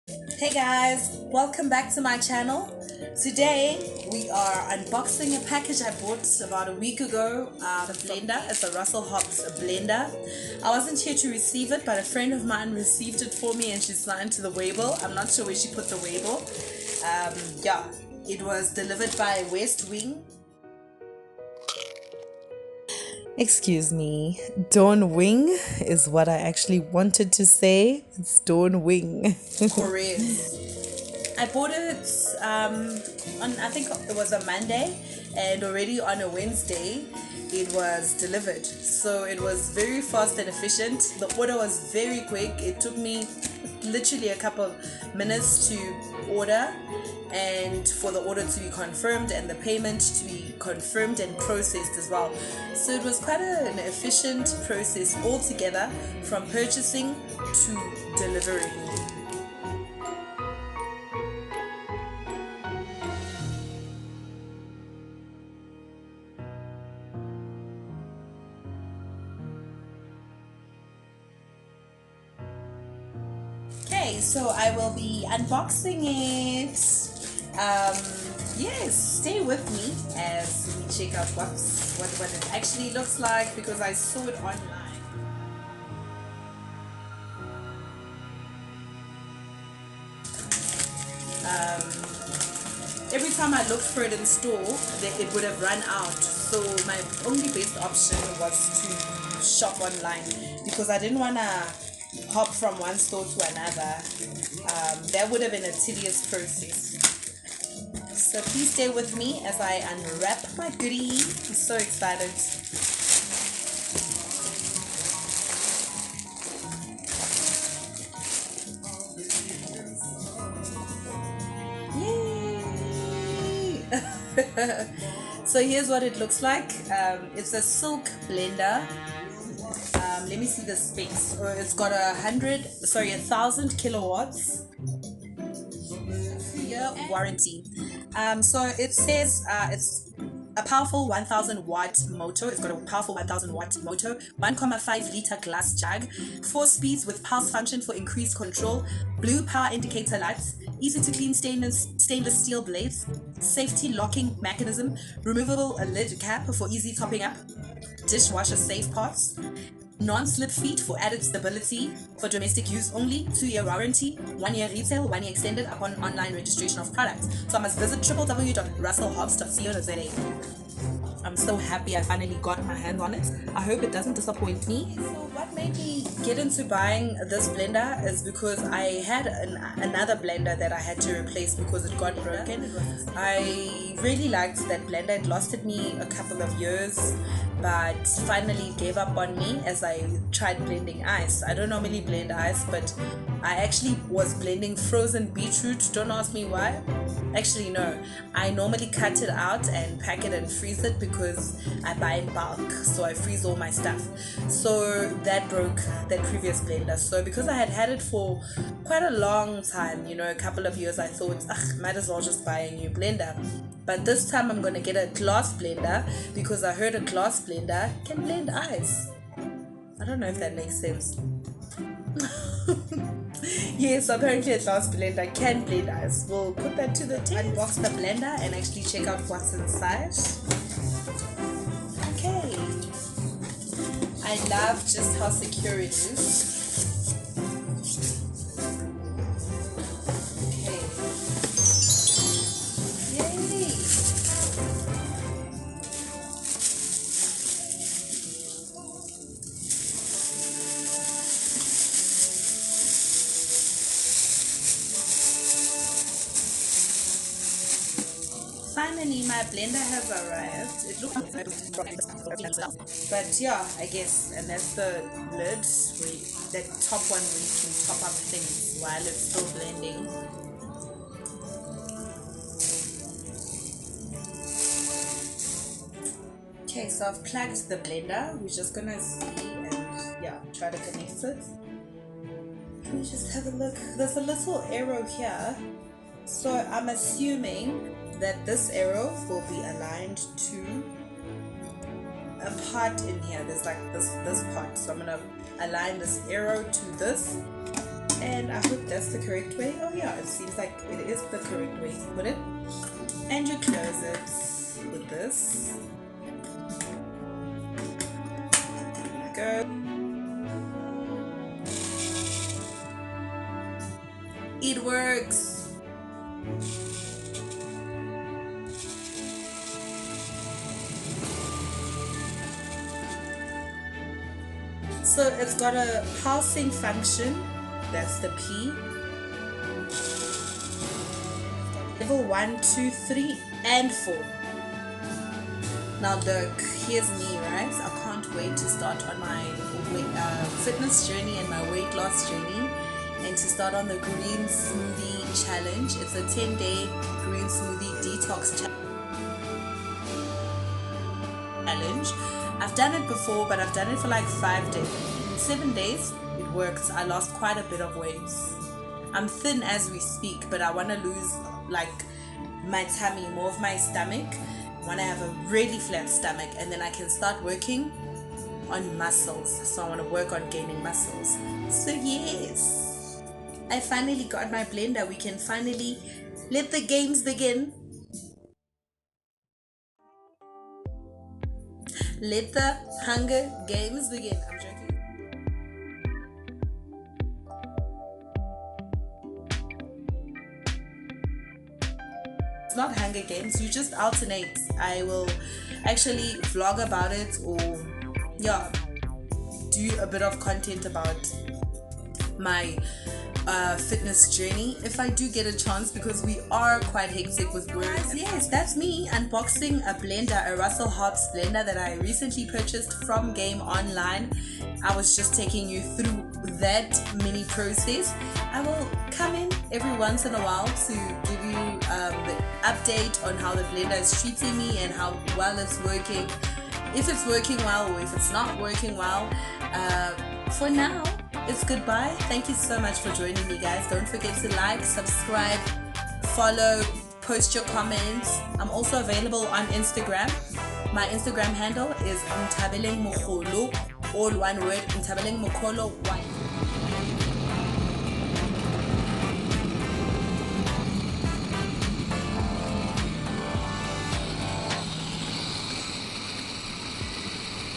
Hey guys, welcome back to my channel. Today we are unboxing a package I bought about a week ago. A blender. It's a Russell Hobbs blender. I wasn't here to receive it, but a friend of mine received it for me and she signed to the label. I'm not sure where she put the label. Yeah, it was delivered by West Wing. Excuse me, Dawn Wing is what I actually wanted to say. It's Dawn Wing. Correct. I bought it on, I think it was a Monday, and already on a Wednesday it was delivered. So it was very fast and efficient. The order was very quick. It took me literally a couple of minutes to order, and for the order to be confirmed and the payment to be confirmed and processed as well. So it was quite an efficient process altogether, from purchasing to delivering. Okay, so I will be unboxing it. Yes, stay with me as we check out what it actually looks like, because I saw it online. Every time I looked for it in store, it would have run out. So my only best option was to shop online, because I didn't want to hop from one store to another. That would have been a tedious process. So please stay with me as I unwrap my goodie. I'm so excited. Yay! So here's what it looks like. It's a silk blender. Let me see the specs. It's got 1,000 kilowatts. 3-year warranty. So it says it's a powerful 1,000 watt motor. It's got a powerful 1,000 watt motor, 1.5 liter glass jug, 4 speeds with pulse function for increased control, blue power indicator lights, easy to clean stainless steel blades, safety locking mechanism, removable lid cap for easy topping up, dishwasher safe parts, non-slip feet for added stability, for domestic use only, 2-year warranty, 1-year retail, 1-year extended upon online registration of products. So I must visit www.russellhobbs.co.za. I'm so happy I finally got my hands on it. I hope it doesn't disappoint me. So what made me get into buying this blender is because I had another blender that I had to replace because it got broken. I really liked that blender. It lasted me a couple of years, but finally gave up on me as I tried blending ice. I don't normally blend ice, but I actually was blending frozen beetroot. Don't ask me why. Actually, no. I normally cut it out and pack it and freeze it because I buy in bulk, so I freeze all my stuff. So that broke that previous blender. So because I had had it for quite a long time, a couple of years, I thought, might as well just buy a new blender. But this time I'm gonna get a glass blender because I heard a glass blender can blend ice. I don't know if that makes sense. Yes, apparently a glass blender can blend ice. We'll put that to the test. Unbox the blender and actually check out what's inside. Okay. I love just how secure it is. Finally, my blender has arrived. It looks but yeah, I guess, and that's the lid, that top one where you can top up things while it's still blending. Okay, so I've plugged the blender. We're just gonna see and try to connect it. Let me just have a look. There's a little arrow here, so I'm assuming that this arrow will be aligned to a part in here. There's like this part, so I'm gonna align this arrow to this, And I hope that's the correct way. Oh yeah, it seems like it is the correct way to put it. And you close it with this. There we go. It works. So it's got a pulsing function, that's the P. Level 1, 2, 3, and 4. Now look, here's me, right? I can't wait to start on my fitness journey and my weight loss journey, and to start on the green smoothie challenge. It's a 10-day green smoothie detox challenge. I've done it before, but I've done it for like 5 days. In 7 days, it works. I lost quite a bit of weight. I'm thin as we speak, but I want to lose like my tummy, more of my stomach. I want to have a really flat stomach, and then I can start working on muscles. So I want to work on gaining muscles. So yes, I finally got my blender. We can finally let the games begin. Let the Hunger Games begin. I'm joking. It's not Hunger Games, you just alternate. I will actually vlog about it, or yeah, do a bit of content about my fitness journey if I do get a chance, because we are quite hectic with work. Yes, that's me unboxing a blender, a Russell Hobbs blender that I recently purchased from Game Online. I was just taking you through that mini process. I will come in every once in a while to give you the update on how the blender is treating me and how well it's working, if it's working well or if it's not working well. For now, it's goodbye. Thank you so much for joining me, guys. Don't forget to like, subscribe, follow, post your comments. I'm also available on Instagram. My Instagram handle is Ntabeleng Mokgolo, all one word, Ntabeleng Mokgolo 1.